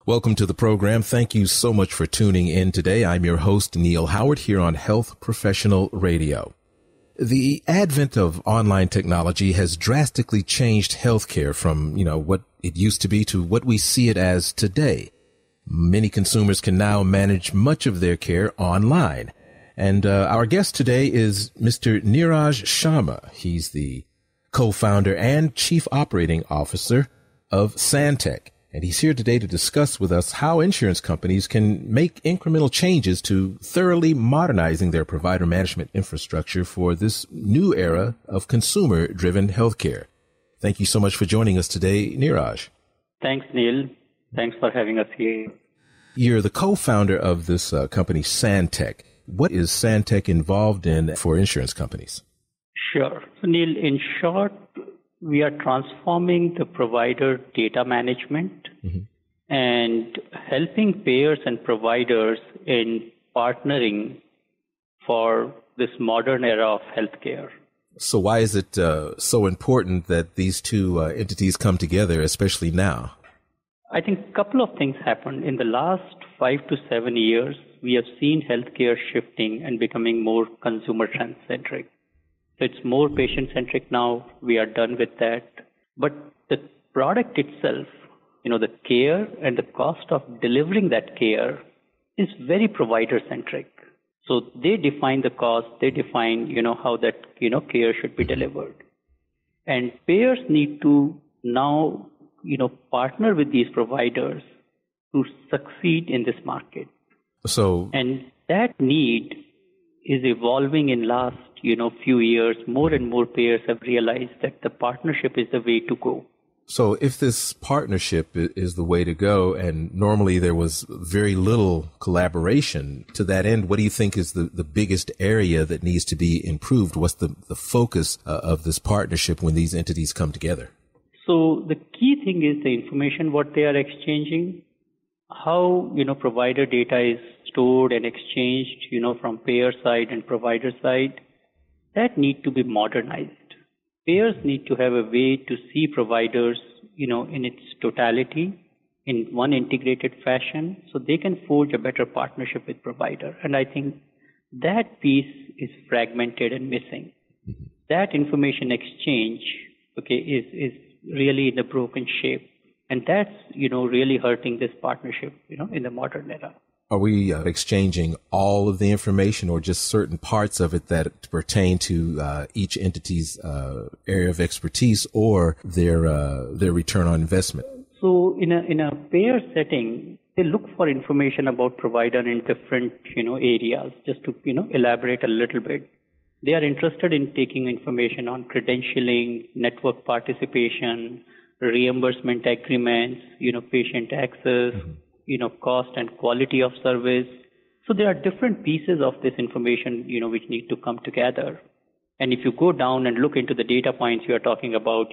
Welcome to the program. Thank you so much for tuning in today. I'm your host, Neal Howard, here on Health Professional Radio. The advent of online technology has drastically changed healthcare from, what it used to be to what we see it as today. Many consumers can now manage much of their care online. And our guest today is Mr. Neeraj Sharma. He's the co-founder and chief operating officer of Santech. And he's here today to discuss with us how insurance companies can make incremental changes to thoroughly modernizing their provider management infrastructure for this new era of consumer-driven healthcare. Thank you so much for joining us today, Neeraj. Thanks, Neil. Thanks for having us here. You're the co-founder of this company, Santech. What is Santech involved in for insurance companies? Sure. So, Neil, in short, we are transforming the provider data management and helping payers and providers in partnering for this modern era of healthcare. So why is it so important that these two entities come together, especially now? I think a couple of things happened. In the last 5 to 7 years, we have seen healthcare shifting and becoming more consumer-centric. So it's more patient-centric now. We are done with that. But the product itself, the care and the cost of delivering that care is very provider-centric. So they define the cost. They define, how that, care should be delivered. And payers need to now, partner with these providers to succeed in this market. And that need is evolving in last few years. More and more payers have realized that the partnership is the way to go. So if this partnership is the way to go, and normally there was very little collaboration to that end, what do you think is the biggest area that needs to be improved? What's the focus of this partnership when these entities come together? So the key thing is the information, what they are exchanging, how, provider data is stored and exchanged, from payer side and provider side. That need to be modernized. Payers need to have a way to see providers, in its totality, in one integrated fashion, so they can forge a better partnership with provider. And I think that piece is fragmented and missing. That information exchange, is really in a broken shape. And that's, really hurting this partnership, in the modern era. Are we exchanging all of the information or just certain parts of it that pertain to each entity's area of expertise or their return on investment? So in a payer setting, they look for information about provider in different areas. Just to elaborate a little bit, they are interested in taking information on credentialing, network participation, reimbursement agreements, patient access. Cost and quality of service. So there are different pieces of this information, which need to come together. And if you go down and look into the data points you are talking about,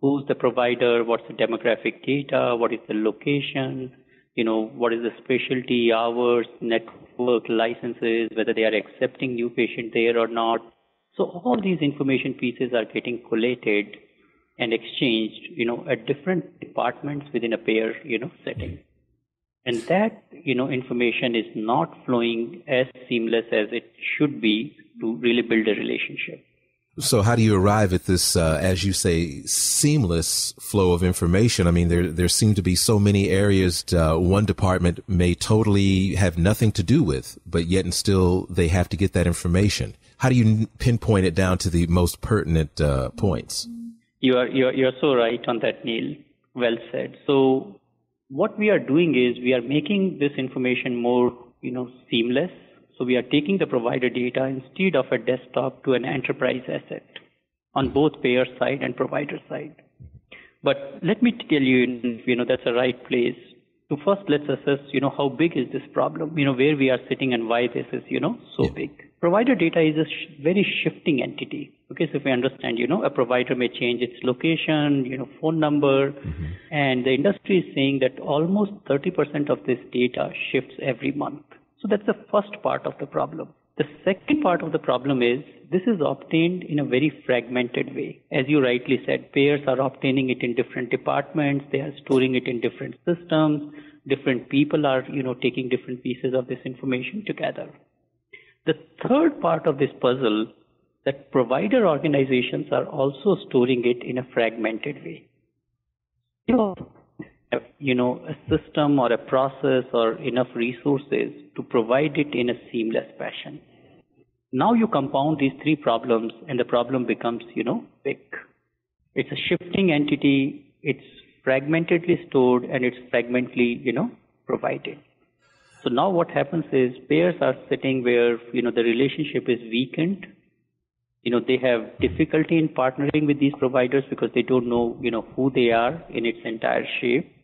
who's the provider, what's the demographic data, what is the location, what is the specialty, hours, network licenses, whether they are accepting new patient there or not. So all these information pieces are getting collated and exchanged, at different departments within a payer, setting. And that, information is not flowing as seamless as it should be to really build a relationship. So how do you arrive at this, as you say, seamless flow of information? I mean, there seem to be so many areas one department may totally have nothing to do with, but yet and still they have to get that information. How do you pinpoint it down to the most pertinent points? You're so right on that, Neil. Well said. So what we are doing is we are making this information more, seamless. So we are taking the provider data instead of a desktop to an enterprise asset on both payer side and provider side. But let me tell you, that's the right place. So first, let's assess, how big is this problem, where we are sitting and why this is, so big. Provider data is a very shifting entity. Okay, so if we understand, a provider may change its location, phone number, and the industry is saying that almost 30% of this data shifts every month. So that's the first part of the problem. The second part of the problem is this is obtained in a very fragmented way. As you rightly said, payers are obtaining it in different departments. They are storing it in different systems. Different people are, taking different pieces of this information together. The third part of this puzzle, that provider organizations are also storing it in a fragmented way. A system or a process or enough resources to provide it in a seamless fashion. Now you compound these three problems and the problem becomes, big. It's a shifting entity, it's fragmentedly stored and it's fragmentedly, provided. So now what happens is payers are sitting where, the relationship is weakened. They have difficulty in partnering with these providers because they don't know, who they are in its entire shape.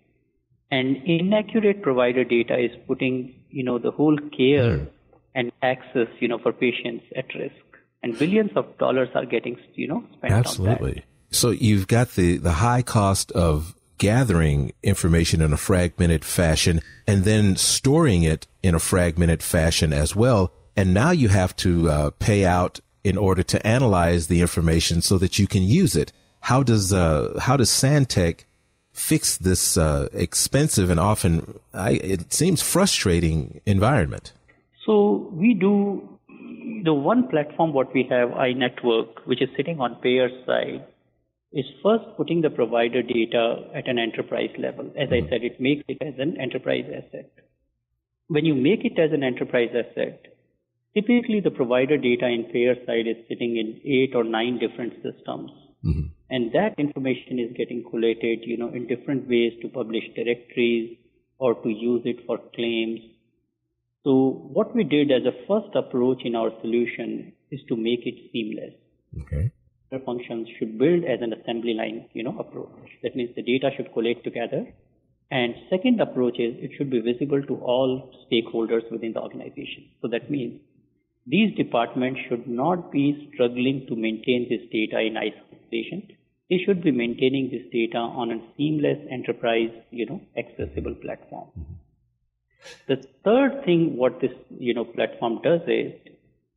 And inaccurate provider data is putting, the whole care and access, for patients at risk. And billions of dollars are getting, spent Absolutely. on that. So you've got the high cost of gathering information in a fragmented fashion and then storing it in a fragmented fashion as well. And now you have to pay out in order to analyze the information so that you can use it. How does Santech fix this expensive and often it seems frustrating environment? So we do the one platform what we have, iNetwork, which is sitting on payer side, is first putting the provider data at an enterprise level. As I said, it makes it as an enterprise asset. When you make it as an enterprise asset, typically the provider data in payer side is sitting in 8 or 9 different systems. Mm-hmm. And that information is getting collated, in different ways to publish directories or to use it for claims. So what we did as a first approach in our solution is to make it seamless. Okay. The functions should build as an assembly line, approach. That means the data should collate together. And second approach is it should be visible to all stakeholders within the organization. So that means these departments should not be struggling to maintain this data in isolation. They should be maintaining this data on a seamless enterprise, accessible platform. Mm-hmm. The third thing what this, platform does is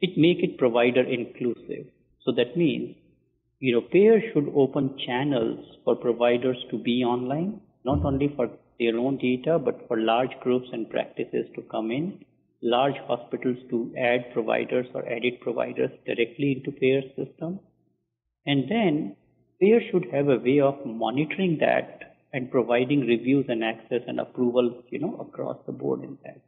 it make it provider inclusive. So that means, payers should open channels for providers to be online, not only for their own data, but for large groups and practices to come in, large hospitals to add providers or edit providers directly into payer system. And then payers should have a way of monitoring that and providing reviews and access and approval, across the board in that.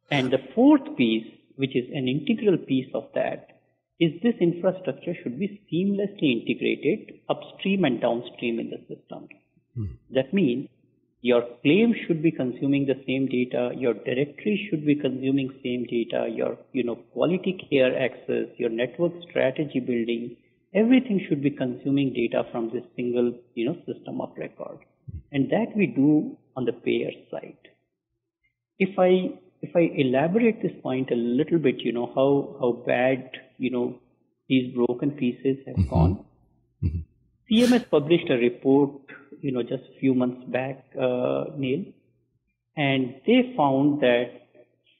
And the fourth piece, which is an integral piece of that, is this infrastructure should be seamlessly integrated upstream and downstream in the system. That means your claim should be consuming the same data, your directory should be consuming same data, your, quality care access, your network strategy building, everything should be consuming data from this single, system of record. And that we do on the payer side. If I elaborate this point a little bit, how bad, these broken pieces have gone. Mm-hmm. CMS published a report, just a few months back, Neil, and they found that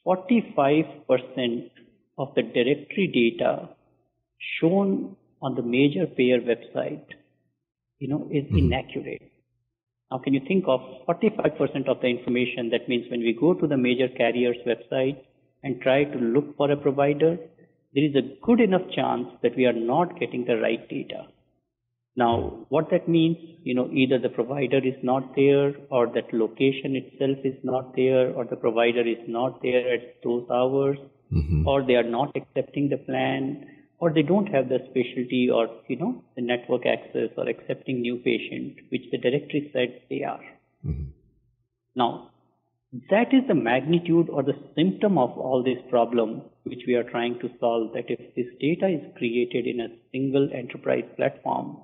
45% of the directory data shown on the major payer website, is inaccurate. Now, can you think of 45% of the information? That means when we go to the major carrier's website and try to look for a provider, there is a good enough chance that we are not getting the right data. Now, what that means, either the provider is not there, or that location itself is not there, or the provider is not there at those hours, or they are not accepting the plan, or they don't have the specialty or, the network access or accepting new patient, which the directory said they are. Now, that is the magnitude or the symptom of all this problem which we are trying to solve, that if this data is created in a single enterprise platform,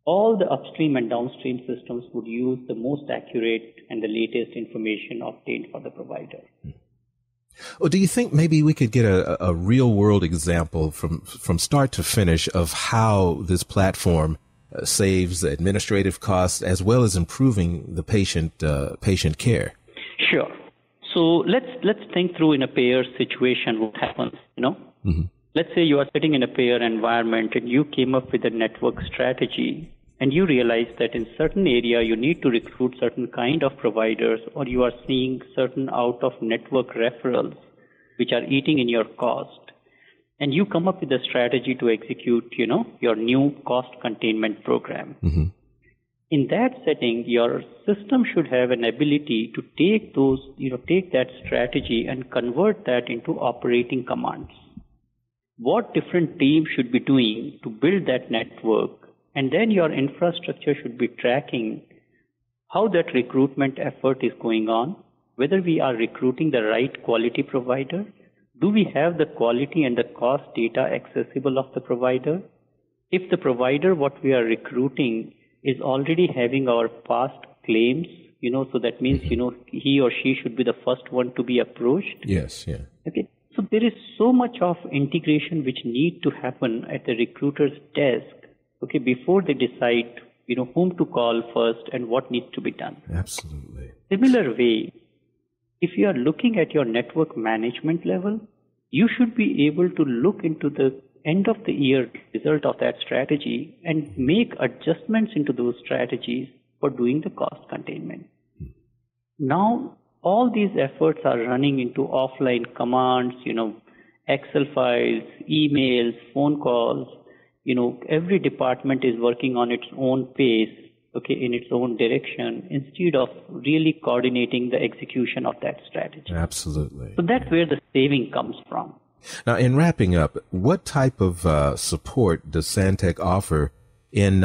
all the upstream and downstream systems would use the most accurate and the latest information obtained for the provider. Well, do you think maybe we could get a real world example from start to finish of how this platform saves administrative costs as well as improving the patient care? Sure. So let's think through in a payer situation what happens, Mm-hmm. Let's say you are sitting in a payer environment and you came up with a network strategy and you realize that in certain area you need to recruit certain kind of providers, or you are seeing certain out of network referrals which are eating in your cost. And you come up with a strategy to execute, your new cost containment program. Mm-hmm. In that setting, your system should have an ability to take take that strategy and convert that into operating commands. What different teams should be doing to build that network, and then your infrastructure should be tracking how that recruitment effort is going on, whether we are recruiting the right quality provider, do we have the quality and the cost data accessible of the provider? If the provider what we are recruiting is already having our past claims, so that means, he or she should be the first one to be approached. Yes, yeah. Okay. So there is so much of integration which need to happen at the recruiter's desk, okay, before they decide, whom to call first and what needs to be done. Absolutely. Similar way, if you are looking at your network management level, you should be able to look into the end of the year result of that strategy and make adjustments into those strategies for doing the cost containment. Now, all these efforts are running into offline commands, Excel files, emails, phone calls. Every department is working on its own pace, okay, in its own direction, instead of really coordinating the execution of that strategy. Absolutely. So that's where the saving comes from. Now, in wrapping up, what type of support does Santech offer in,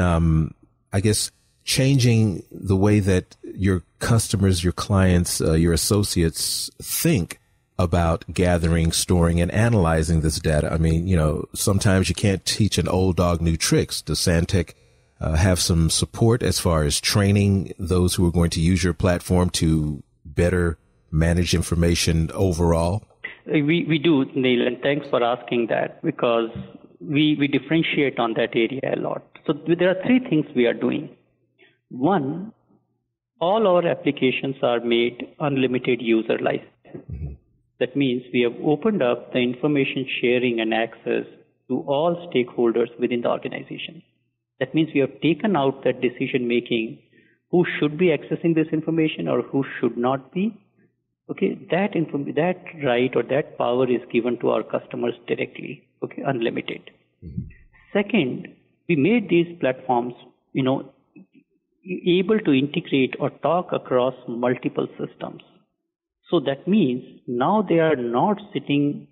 changing the way that your customers, your clients, your associates think about gathering, storing, and analyzing this data? I mean, sometimes you can't teach an old dog new tricks. Does Santech have some support as far as training those who are going to use your platform to better manage information overall? We do, Neil, and thanks for asking that, because we differentiate on that area a lot. So there are three things we are doing. One, all our applications are made unlimited user license. Mm-hmm. That means we have opened up the information sharing and access to all stakeholders within the organization. That means we have taken out that decision making, who should be accessing this information or who should not be. Okay, that right or that power is given to our customers directly. Okay, unlimited. Mm-hmm. Second, we made these platforms, able to integrate or talk across multiple systems. So that means now they are not sitting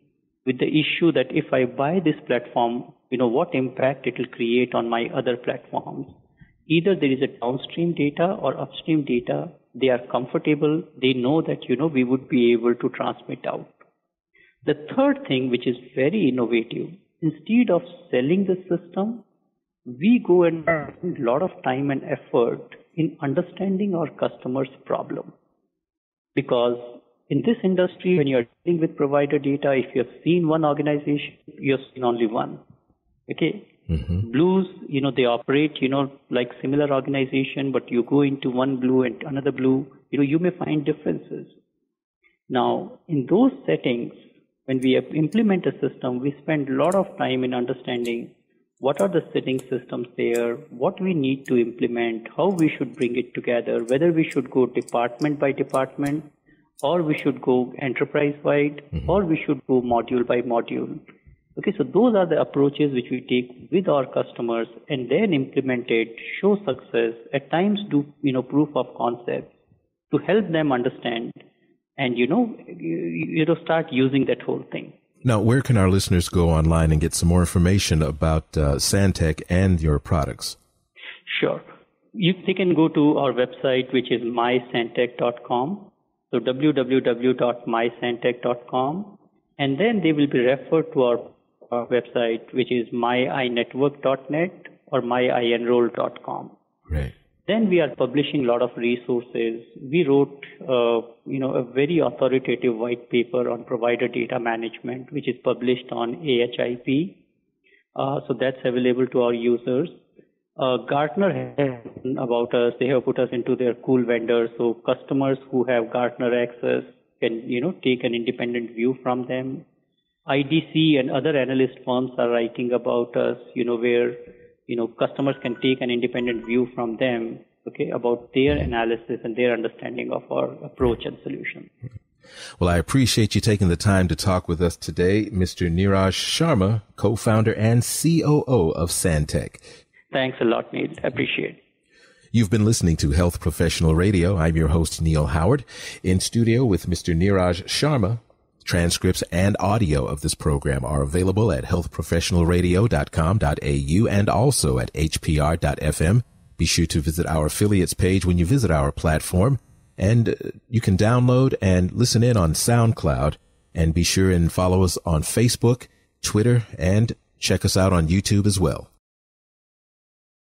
with the issue that if I buy this platform, what impact it will create on my other platforms. Either there is a downstream data or upstream data. They are comfortable. They know that, we would be able to transmit out. The third thing, which is very innovative, instead of selling the system, we go and spend a lot of time and effort in understanding our customer's problem. Because in this industry, when you're dealing with provider data, if you have seen one organization, you have seen only one. Okay. Mm-hmm. Blues, they operate, like similar organization, but you go into one blue and another blue, you may find differences. Now, in those settings, when we implement a system, we spend a lot of time in understanding what are the setting systems there, what we need to implement, how we should bring it together, whether we should go department by department, or we should go enterprise-wide, mm-hmm. or we should go module by module. Okay, so those are the approaches which we take with our customers and then implement it, show success, at times do, proof of concept to help them understand and, start using that whole thing. Now, where can our listeners go online and get some more information about Santech and your products? Sure. They can go to our website, which is mysantech.com. So www.mysantech.com. And then they will be referred to our website, which is myinetwork.net or myinenroll.com. Right. Then we are publishing a lot of resources. We wrote, a very authoritative white paper on provider data management, which is published on AHIP. So that's available to our users. Gartner has about us. They have put us into their cool vendors. So customers who have Gartner access can, take an independent view from them. IDC and other analyst firms are writing about us, where, customers can take an independent view from them, okay, about their analysis and their understanding of our approach and solution. Well, I appreciate you taking the time to talk with us today, Mr. Neeraj Sharma, co-founder and COO of Santech. Thanks a lot, Neil. Appreciate it. You've been listening to Health Professional Radio. I'm your host, Neal Howard, in studio with Mr. Neeraj Sharma. Transcripts and audio of this program are available at healthprofessionalradio.com.au and also at hpr.fm. Be sure to visit our affiliates page when you visit our platform. And you can download and listen in on SoundCloud, and be sure and follow us on Facebook, Twitter, and check us out on YouTube as well.